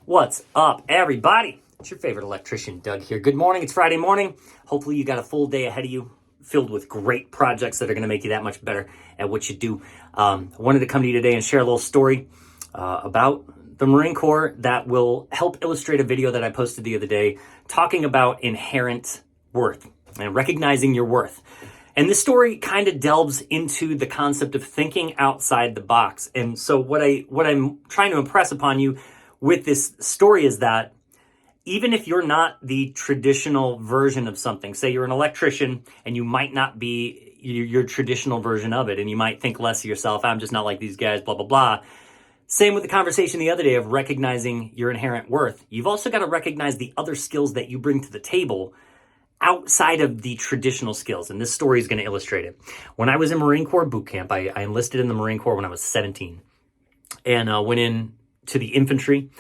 What's up, everybody? It's your favorite electrician, Doug here. Good morning. It's Friday morning. Hopefully you got a full day ahead of you filled with great projects that are going to make you that much better at what you do. I wanted to come to you today and share a little story about the Marine Corps that will help illustrate a video that I posted the other day talking about inherent worth and recognizing your worth. And this story kind of delves into the concept of thinking outside the box. And so what I'm trying to impress upon you with this story is that even if you're not the traditional version of something, say you're an electrician and you might not be your traditional version of it, and you might think less of yourself, I'm just not like these guys, blah, blah, blah. Same with the conversation the other day of recognizing your inherent worth. You've also got to recognize the other skills that you bring to the table outside of the traditional skills. And this story is going to illustrate it. When I was in Marine Corps boot camp, I enlisted in the Marine Corps when I was 17 and went in to the infantry.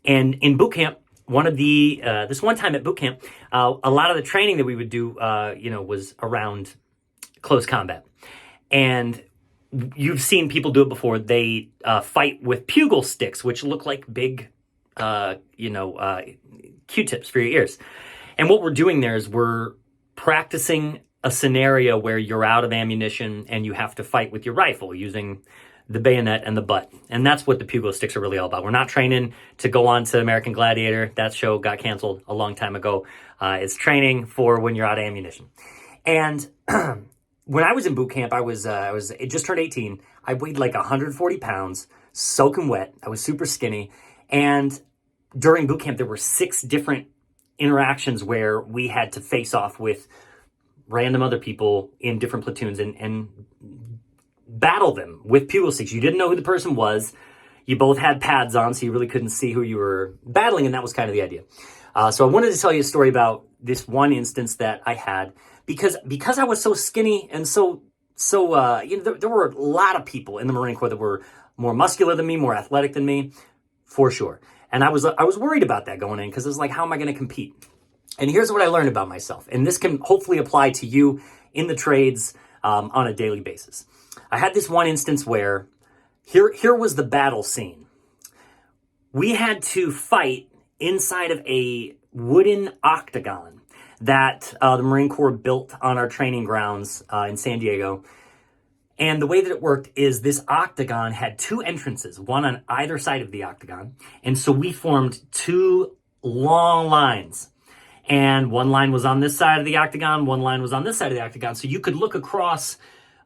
And in boot camp, this one time at boot camp, a lot of the training that we would do, was around close combat. And you've seen people do it before. They fight with pugil sticks, which look like big, Q-tips for your ears. And what we're doing there is we're practicing a scenario where you're out of ammunition and you have to fight with your rifle using the bayonet and the butt. And that's what the pugil sticks are really all about. We're not training to go on to American Gladiator. That show got canceled a long time ago. It's training for when you're out of ammunition. And when I was in boot camp, I just turned 18. I weighed like 140 pounds, soaking wet. I was super skinny. And during boot camp, there were 6 different interactions where we had to face off with random other people in different platoons and battle them with pugil sticks. You didn't know who the person was. You both had pads on, so you really couldn't see who you were battling, and that was kind of the idea. So I wanted to tell you a story about this one instance that I had because I was so skinny and there were a lot of people in the Marine Corps that were more muscular than me, more athletic than me, for sure. And I was worried about that going in because it was like, how am I going to compete? And here's what I learned about myself, and this can hopefully apply to you in the trades on a daily basis. I had this one instance where here was the battle scene. We had to fight inside of a wooden octagon that the Marine Corps built on our training grounds in San Diego. And the way that it worked is this octagon had 2 entrances, one on either side of the octagon. And so we formed 2 long lines. And one line was on this side of the octagon, one line was on this side of the octagon. So you could look across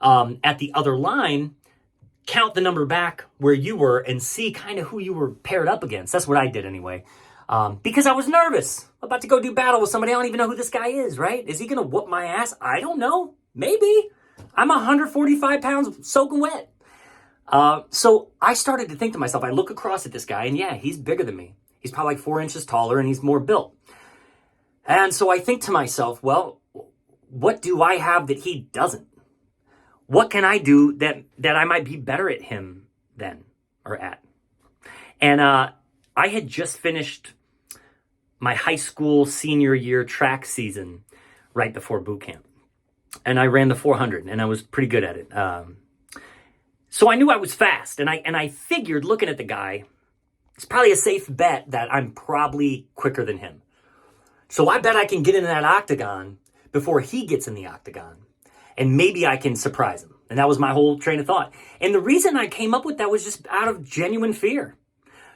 at the other line, count the number back where you were, and see kind of who you were paired up against. That's what I did anyway. Because I was nervous. I'm about to go do battle with somebody. I don't even know who this guy is, right? Is he going to whoop my ass? I don't know. Maybe. I'm 145 pounds soaking wet. So I started to think to myself, I look across at this guy, and yeah, he's bigger than me. He's probably like 4 inches taller, and he's more built. And so I think to myself, well, what do I have that he doesn't? What can I do that I might be better at him than or at? And I had just finished my high school senior year track season right before boot camp. And I ran the 400, and I was pretty good at it. So I knew I was fast, and I figured, looking at the guy, it's probably a safe bet that I'm probably quicker than him. So I bet I can get into that octagon before he gets in the octagon, and maybe I can surprise him. And that was my whole train of thought. And the reason I came up with that was just out of genuine fear.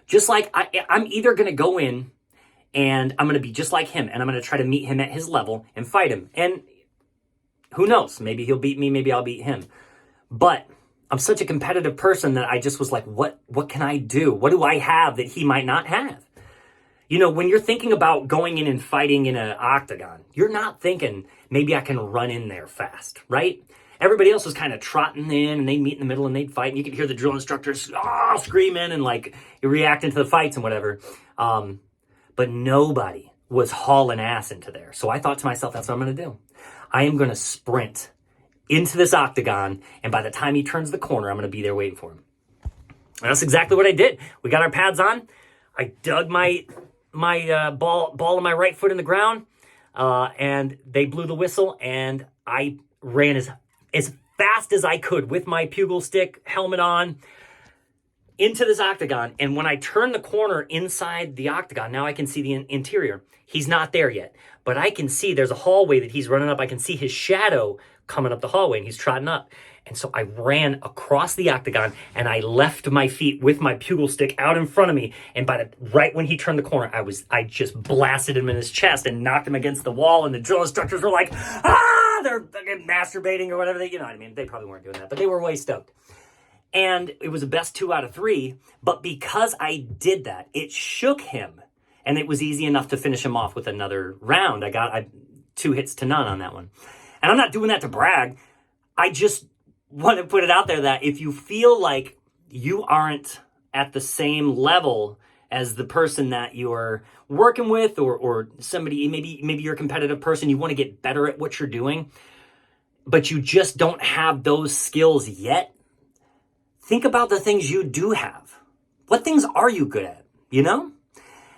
Just like I'm either going to go in and I'm going to be just like him, and I'm going to try to meet him at his level and fight him. And who knows? Maybe he'll beat me. Maybe I'll beat him. But I'm such a competitive person that I just was like, what can I do? What do I have that he might not have? You know, when you're thinking about going in and fighting in an octagon, you're not thinking, maybe I can run in there fast, right? Everybody else was kind of trotting in, and they'd meet in the middle and they'd fight, and you could hear the drill instructors screaming and like reacting to the fights and whatever. But nobody was hauling ass into there. So I thought to myself, that's what I'm going to do. I am going to sprint into this octagon, and by the time he turns the corner, I'm going to be there waiting for him. And that's exactly what I did. We got our pads on. I dug my ball of my right foot in the ground, and they blew the whistle, and I ran as fast as I could with my pugil stick helmet on, into this octagon. And when I turn the corner inside the octagon, now I can see the interior. He's not there yet, but I can see there's a hallway that he's running up. I can see his shadow coming up the hallway, and he's trotting up. And so I ran across the octagon, and I left my feet with my pugil stick out in front of me. And right when he turned the corner, I just blasted him in his chest and knocked him against the wall. And the drill instructors were like, ah, they're masturbating or whatever. You know what I mean? They probably weren't doing that, but they were way stoked. And it was a best 2 out of 3. But because I did that, it shook him. And it was easy enough to finish him off with another round. I got 2 hits to none on that one. And I'm not doing that to brag. I just want to put it out there that if you feel like you aren't at the same level as the person that you're working with, or somebody, maybe you're a competitive person, you want to get better at what you're doing, but you just don't have those skills yet, think about the things you do have. What things are you good at, you know?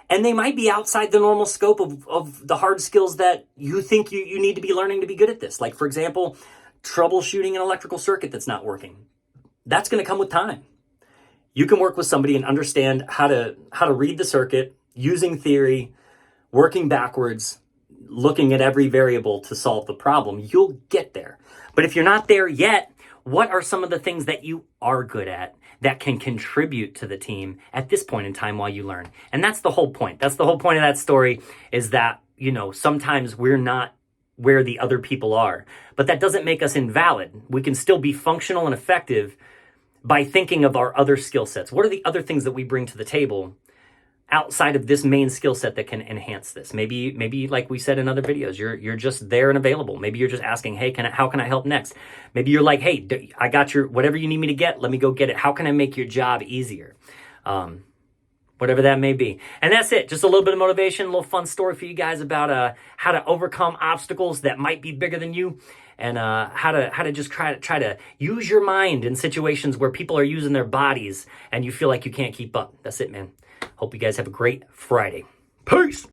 And they might be outside the normal scope of the hard skills that you think you need to be learning to be good at this. Like, for example, troubleshooting an electrical circuit that's not working. That's going to come with time. You can work with somebody and understand how to read the circuit using theory, working backwards, looking at every variable to solve the problem. You'll get there. But if you're not there yet, what are some of the things that you are good at that can contribute to the team at this point in time while you learn? And that's the whole point. That's the whole point of that story, is that, you know, sometimes we're not where the other people are, but that doesn't make us invalid. We can still be functional and effective by thinking of our other skill sets. What are the other things that we bring to the table outside of this main skill set that can enhance this? Maybe like we said in other videos, you're just there and available. Maybe you're just asking, hey, how can I help next? Maybe you're like, hey, I got your, whatever you need me to get, let me go get it. How can I make your job easier? Whatever that may be. And that's it. Just a little bit of motivation, a little fun story for you guys about how to overcome obstacles that might be bigger than you, and how to just try to use your mind in situations where people are using their bodies and you feel like you can't keep up. That's it, man. Hope you guys have a great Friday. Peace!